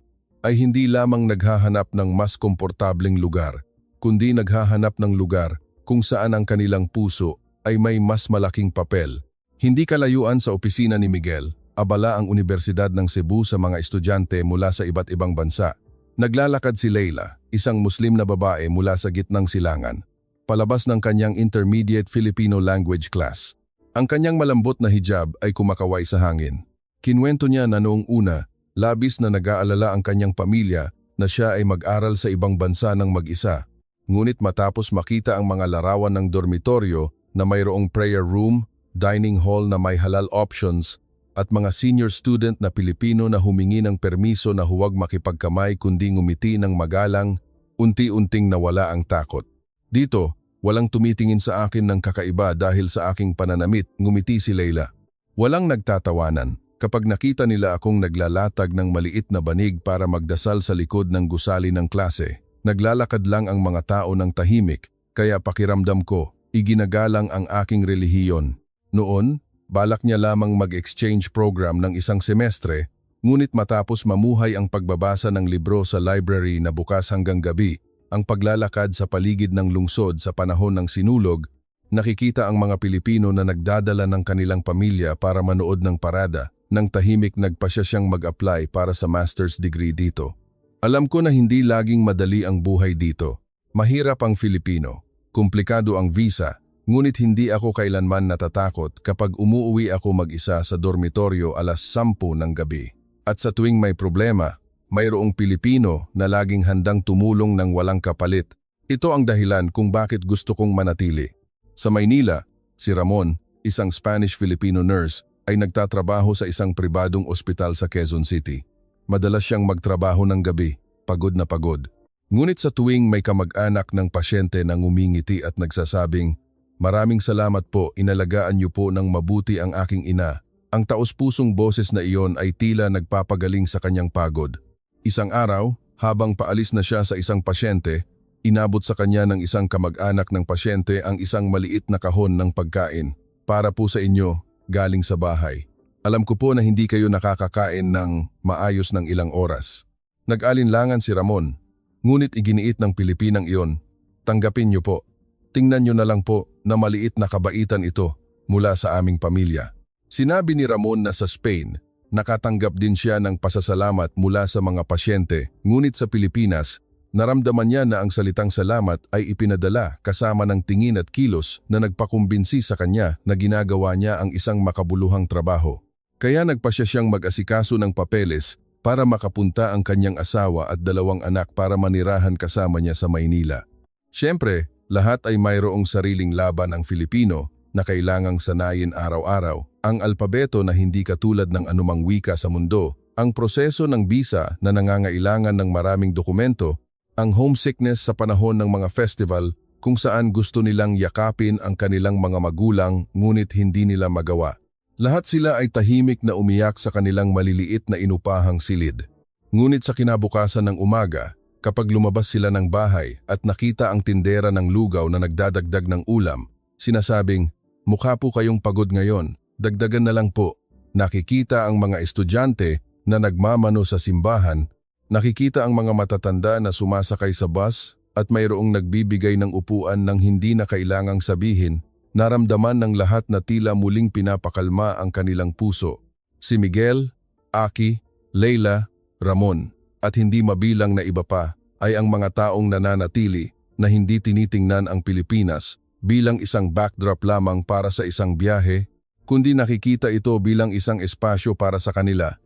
ay hindi lamang naghahanap ng mas komportableng lugar, kundi naghahanap ng lugar kung saan ang kanilang puso ay may mas malaking papel. Hindi kalayuan sa opisina ni Miguel, abala ang Universidad ng Cebu sa mga estudyante mula sa iba't ibang bansa. Naglalakad si Leila, isang Muslim na babae mula sa gitnang silangan, palabas ng kanyang intermediate Filipino language class. Ang kanyang malambot na hijab ay kumakaway sa hangin. Kinwento niya na noong una, labis na nag-aalala ang kanyang pamilya na siya ay mag-aral sa ibang bansa ng mag-isa. Ngunit matapos makita ang mga larawan ng dormitoryo na mayroong prayer room, dining hall na may halal options, at mga senior student na Pilipino na humingi ng permiso na huwag makipagkamay kundi ngumiti ng magalang, unti-unting nawala ang takot. Dito, walang tumitingin sa akin ng kakaiba dahil sa aking pananamit, ngumiti si Leila. Walang nagtatawanan kapag nakita nila akong naglalatag ng maliit na banig para magdasal sa likod ng gusali ng klase. Naglalakad lang ang mga tao ng tahimik, kaya pakiramdam ko, iginagalang ang aking relihiyon. Noon, balak niya lamang mag-exchange program ng isang semestre, ngunit matapos mamuhay ang pagbabasa ng libro sa library na bukas hanggang gabi, ang paglalakad sa paligid ng lungsod sa panahon ng sinulog, nakikita ang mga Pilipino na nagdadala ng kanilang pamilya para manood ng parada, nang tahimik nagpasya siyang mag-apply para sa master's degree dito. Alam ko na hindi laging madali ang buhay dito. Mahirap ang Filipino. Komplikado ang visa, ngunit hindi ako kailanman natatakot kapag umuuwi ako mag-isa sa dormitoryo alas 10 ng gabi. At sa tuwing may problema, mayroong Pilipino na laging handang tumulong ng walang kapalit. Ito ang dahilan kung bakit gusto kong manatili. Sa Maynila, si Ramon, isang Spanish-Filipino nurse, ay nagtatrabaho sa isang pribadong ospital sa Quezon City. Madalas siyang magtrabaho ng gabi, pagod na pagod. Ngunit sa tuwing may kamag-anak ng pasyente na ngumingiti at nagsasabing, "Maraming salamat po, inalagaan niyo po ng mabuti ang aking ina." Ang taos-pusong boses na iyon ay tila nagpapagaling sa kanyang pagod. Isang araw, habang paalis na siya sa isang pasyente, inabot sa kanya ng isang kamag-anak ng pasyente ang isang maliit na kahon ng pagkain. "Para po sa inyo, galing sa bahay. Alam ko po na hindi kayo nakakakain ng maayos ng ilang oras." Nag-alinlangan si Ramon. Ngunit iginiit ng Pilipinang iyon, "Tanggapin niyo po. Tingnan niyo na lang po na maliit na kabaitan ito mula sa aming pamilya." Sinabi ni Ramon na sa Spain, nakatanggap din siya ng pasasalamat mula sa mga pasyente, ngunit sa Pilipinas, naramdaman niya na ang salitang salamat ay ipinadala kasama ng tingin at kilos na nagpakumbinsi sa kanya na ginagawa niya ang isang makabuluhang trabaho. Kaya nagpasya siyang mag-asikaso ng papeles para makapunta ang kanyang asawa at 2 anak para manirahan kasama niya sa Maynila. Siyempre, lahat ay mayroong sariling laban ang Filipino na kailangang sanayin araw-araw. Ang alpabeto na hindi katulad ng anumang wika sa mundo, ang proseso ng bisa na nangangailangan ng maraming dokumento, ang homesickness sa panahon ng mga festival kung saan gusto nilang yakapin ang kanilang mga magulang ngunit hindi nila magawa. Lahat sila ay tahimik na umiyak sa kanilang maliliit na inupahang silid. Ngunit sa kinabukasan ng umaga, kapag lumabas sila ng bahay at nakita ang tindera ng lugaw na nagdadagdag ng ulam, sinasabing, "Mukha po kayong pagod ngayon, dagdagan na lang po." Nakikita ang mga estudyante na nagmamano sa simbahan, nakikita ang mga matatanda na sumasakay sa bus at mayroong nagbibigay ng upuan ng hindi na kailangang sabihin. Naramdaman ng lahat na tila muling pinapakalma ang kanilang puso. Si Miguel, Aki, Leila, Ramon, at hindi mabilang na iba pa ay ang mga taong nananatili na hindi tinitingnan ang Pilipinas bilang isang backdrop lamang para sa isang biyahe, kundi nakikita ito bilang isang espasyo para sa kanila,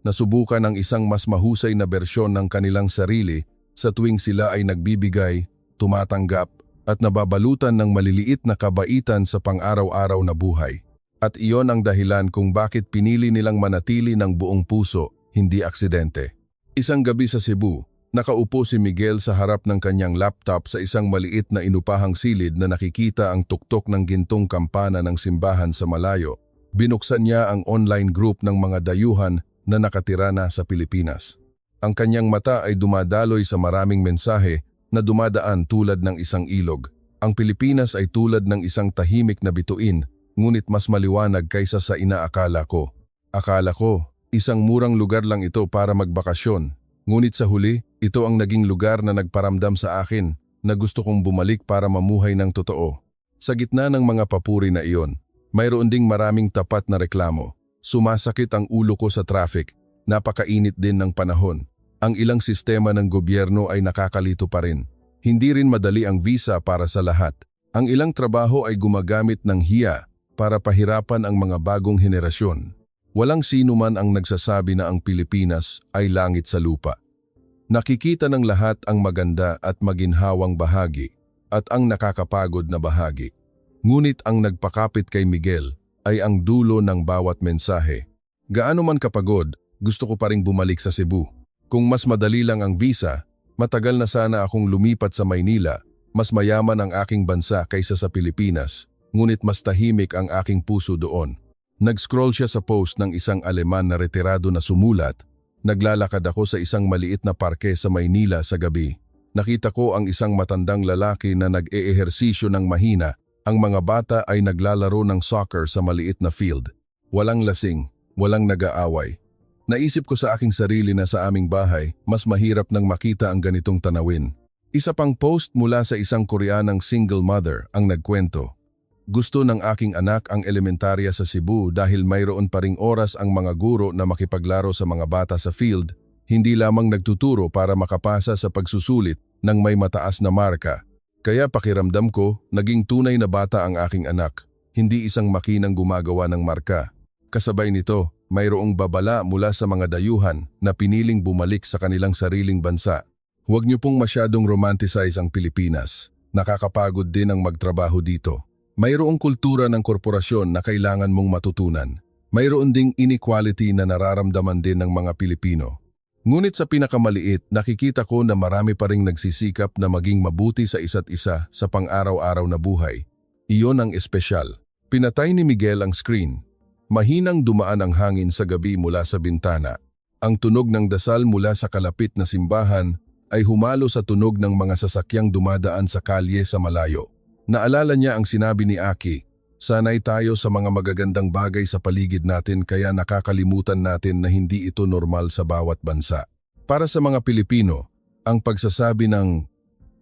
na subukan ang isang mas mahusay na bersyon ng kanilang sarili sa tuwing sila ay nagbibigay, tumatanggap, at nababalutan ng maliliit na kabaitan sa pang-araw-araw na buhay. At iyon ang dahilan kung bakit pinili nilang manatili ng buong puso, hindi aksidente. Isang gabi sa Cebu, Nakaupo si Miguel sa harap ng kanyang laptop sa isang maliit na inupahang silid na nakikita ang tuktok ng gintong kampana ng simbahan sa malayo. Binuksan niya ang online group ng mga dayuhan na nakatira na sa Pilipinas. Ang kanyang mata ay dumadaloy sa maraming mensahe na dumadaan tulad ng isang ilog. Ang Pilipinas ay tulad ng isang tahimik na bituin, ngunit mas maliwanag kaysa sa inaakala ko. Akala ko, isang murang lugar lang ito para magbakasyon. Ngunit sa huli, ito ang naging lugar na nagparamdam sa akin na gusto kong bumalik para mamuhay ng totoo. Sa gitna ng mga papuri na iyon, mayroon ding maraming tapat na reklamo. Sumasakit ang ulo ko sa traffic, napakainit din ng panahon. Ang ilang sistema ng gobyerno ay nakakalito pa rin. Hindi rin madali ang visa para sa lahat. Ang ilang trabaho ay gumagamit ng hiya para pahirapan ang mga bagong henerasyon. Walang sino man ang nagsasabi na ang Pilipinas ay langit sa lupa. Nakikita ng lahat ang maganda at maginhawang bahagi at ang nakakapagod na bahagi. Ngunit ang nagpakapit kay Miguel ay ang dulo ng bawat mensahe. Gaano man kapagod, gusto ko pa ring bumalik sa Cebu. Kung mas madali lang ang visa, matagal na sana akong lumipat sa Maynila. Mas mayaman ang aking bansa kaysa sa Pilipinas, ngunit mas tahimik ang aking puso doon. Nag-scroll siya sa post ng isang Aleman na retirado na sumulat, "Naglalakad ako sa isang maliit na parke sa Maynila sa gabi. Nakita ko ang isang matandang lalaki na nag-eehersisyo ng mahina. Ang mga bata ay naglalaro ng soccer sa maliit na field. Walang lasing, walang nag-aaway." Naisip ko sa aking sarili na sa aming bahay, mas mahirap nang makita ang ganitong tanawin. Isa pang post mula sa isang Koreanang single mother ang nagkwento. "Gusto ng aking anak ang elementarya sa Cebu dahil mayroon pa ring oras ang mga guro na makipaglaro sa mga bata sa field, hindi lamang nagtuturo para makapasa sa pagsusulit ng may mataas na marka. Kaya pakiramdam ko, naging tunay na bata ang aking anak, hindi isang makinang gumagawa ng marka." Kasabay nito, mayroong babala mula sa mga dayuhan na piniling bumalik sa kanilang sariling bansa. "Huwag niyo pong masyadong romanticize ang Pilipinas. Nakakapagod din ang magtrabaho dito. Mayroong kultura ng korporasyon na kailangan mong matutunan. Mayroon ding inequality na nararamdaman din ng mga Pilipino. Ngunit sa pinakamaliit, nakikita ko na marami pa ring nagsisikap na maging mabuti sa isa't isa sa pang-araw-araw na buhay. Iyon ang espesyal." Pinatay ni Miguel ang screen. Mahinang dumaan ang hangin sa gabi mula sa bintana. Ang tunog ng dasal mula sa kalapit na simbahan ay humalo sa tunog ng mga sasakyang dumadaan sa kalye sa malayo. Naalala niya ang sinabi ni Aki, "Sanay tayo sa mga magagandang bagay sa paligid natin kaya nakakalimutan natin na hindi ito normal sa bawat bansa." Para sa mga Pilipino, ang pagsasabi ng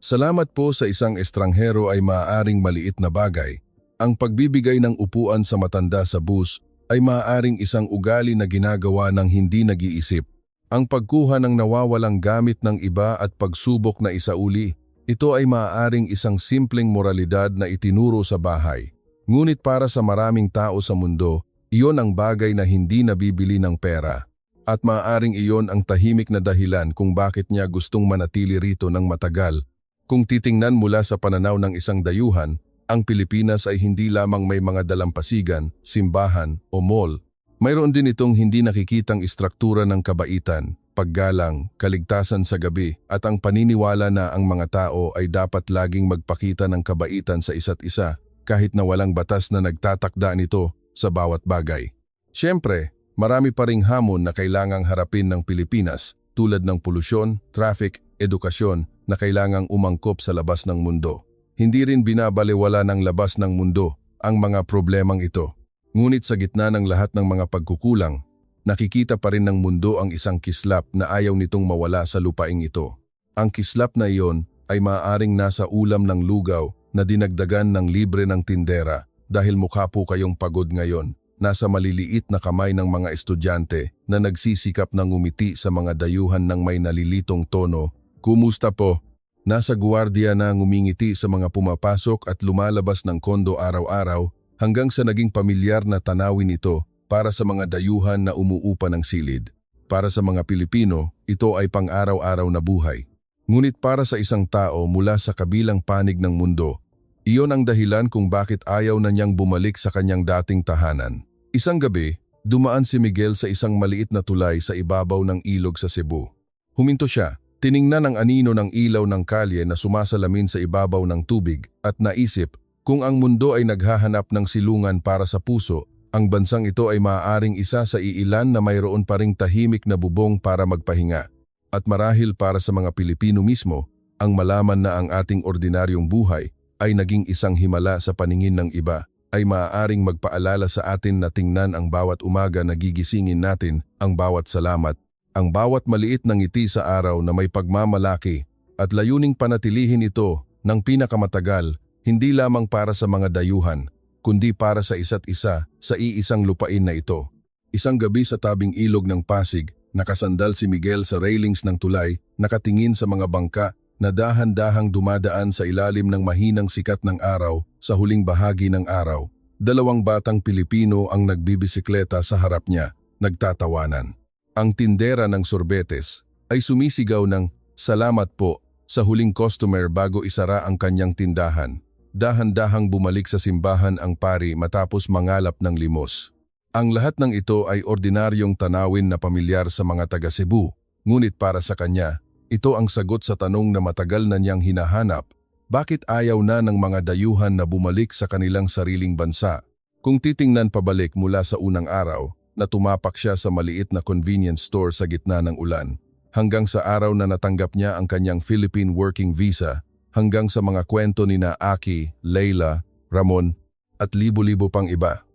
"Salamat po sa isang estranghero" ay maaaring maliit na bagay. Ang pagbibigay ng upuan sa matanda sa bus ay maaaring isang ugali na ginagawa ng hindi nag-iisip. Ang pagkuha ng nawawalang gamit ng iba at pagsubok na isauli, ito ay maaaring isang simpleng moralidad na itinuro sa bahay. Ngunit para sa maraming tao sa mundo, iyon ang bagay na hindi nabibili ng pera. At maaaring iyon ang tahimik na dahilan kung bakit niya gustong manatili rito ng matagal. Kung titingnan mula sa pananaw ng isang dayuhan, ang Pilipinas ay hindi lamang may mga dalampasigan, simbahan o mall. Mayroon din itong hindi nakikitang istruktura ng kabaitan, paggalang, kaligtasan sa gabi at ang paniniwala na ang mga tao ay dapat laging magpakita ng kabaitan sa isa't isa kahit na walang batas na nagtatakda nito sa bawat bagay. Siyempre, marami pa ring hamon na kailangang harapin ng Pilipinas tulad ng polusyon, traffic, edukasyon na kailangang umangkop sa labas ng mundo. Hindi rin binabalewala ng labas ng mundo ang mga problemang ito. Ngunit sa gitna ng lahat ng mga pagkukulang, nakikita pa rin ng mundo ang isang kislap na ayaw nitong mawala sa lupaing ito. Ang kislap na iyon ay maaaring nasa ulam ng lugaw na dinagdagan ng libre ng tindera dahil mukha po kayong pagod ngayon. Nasa maliliit na kamay ng mga estudyante na nagsisikap ng ngumiti sa mga dayuhan ng may nalilitong tono. "Kumusta po?" Nasa guwardiya na ngumingiti sa mga pumapasok at lumalabas ng kondo araw-araw hanggang sa naging pamilyar na tanawin ito para sa mga dayuhan na umuupa ng silid. Para sa mga Pilipino, ito ay pang-araw-araw na buhay. Ngunit para sa isang tao mula sa kabilang panig ng mundo, iyon ang dahilan kung bakit ayaw na niyang bumalik sa kanyang dating tahanan. Isang gabi, dumaan si Miguel sa isang maliit na tulay sa ibabaw ng ilog sa Cebu. Huminto siya, Tiningnan ang anino ng ilaw ng kalye na sumasalamin sa ibabaw ng tubig at naisip kung ang mundo ay naghahanap ng silungan para sa puso, ang bansang ito ay maaaring isa sa iilan na mayroon pa ring tahimik na bubong para magpahinga. At marahil para sa mga Pilipino mismo, ang malaman na ang ating ordinaryong buhay ay naging isang himala sa paningin ng iba, ay maaaring magpaalala sa atin na tingnan ang bawat umaga na gigisingin natin, ang bawat salamat, ang bawat maliit na ngiti sa araw na may pagmamalaki at layuning panatilihin ito ng pinakamatagal, hindi lamang para sa mga dayuhan, kundi para sa isa't isa sa iisang lupain na ito. Isang gabi sa tabing ilog ng Pasig, nakasandal si Miguel sa railings ng tulay, nakatingin sa mga bangka na dahan-dahang dumadaan sa ilalim ng mahinang sikat ng araw sa huling bahagi ng araw. 2 batang Pilipino ang nagbibisikleta sa harap niya, nagtatawanan. Ang tindera ng sorbetes ay sumisigaw ng "Salamat po" sa huling customer bago isara ang kanyang tindahan. Dahan-dahang bumalik sa simbahan ang pari matapos mangalap ng limos. Ang lahat ng ito ay ordinaryong tanawin na pamilyar sa mga taga Cebu, ngunit para sa kanya, ito ang sagot sa tanong na matagal na niyang hinahanap: bakit ayaw na ng mga dayuhan na bumalik sa kanilang sariling bansa? Kung titingnan pabalik mula sa unang araw, na tumapak siya sa maliit na convenience store sa gitna ng ulan, hanggang sa araw na natanggap niya ang kanyang Philippine Working Visa, hanggang sa mga kwento ni na Aki, Leila, Ramon, at libo-libo pang iba,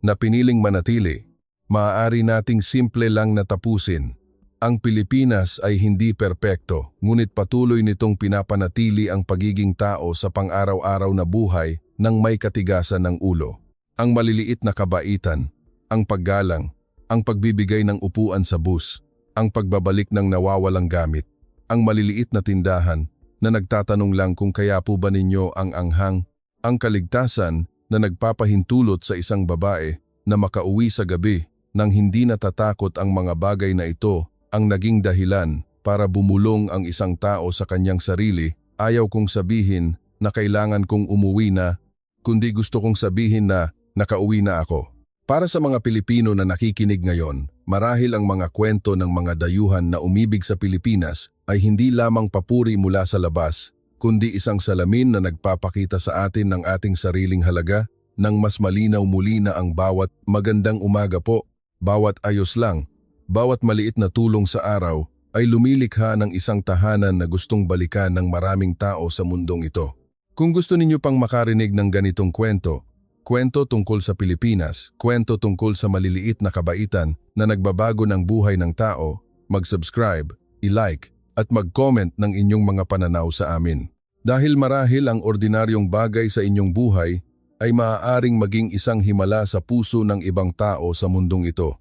na piniling manatili, maaari nating simple lang na tapusin. Ang Pilipinas ay hindi perpekto, ngunit patuloy nitong pinapanatili ang pagiging tao sa pang-araw-araw na buhay ng may katigasan ng ulo. Ang maliliit na kabaitan, ang paggalang, ang pagbibigay ng upuan sa bus, ang pagbabalik ng nawawalang gamit, ang maliliit na tindahan na nagtatanong lang kung kaya po ba ninyo ang anghang, ang kaligtasan na nagpapahintulot sa isang babae na makauwi sa gabi nang hindi natatakot ang mga bagay na ito ang naging dahilan para bumulong ang isang tao sa kanyang sarili. Ayaw kong sabihin na kailangan kong umuwi na, kundi gusto kong sabihin na nakauwi na ako. Para sa mga Pilipino na nakikinig ngayon, marahil ang mga kwento ng mga dayuhan na umibig sa Pilipinas ay hindi lamang papuri mula sa labas, kundi isang salamin na nagpapakita sa atin ng ating sariling halaga, nang mas malinaw muli na ang bawat magandang umaga po, bawat ayos lang, bawat maliit na tulong sa araw ay lumilikha ng isang tahanan na gustong balikan ng maraming tao sa mundong ito. Kung gusto ninyo pang makarinig ng ganitong kwento tungkol sa Pilipinas, kwento tungkol sa maliliit na kabaitan na nagbabago ng buhay ng tao, mag-subscribe, i-like, at mag-comment ng inyong mga pananaw sa amin. Dahil marahil ang ordinaryong bagay sa inyong buhay ay maaaring maging isang himala sa puso ng ibang tao sa mundong ito.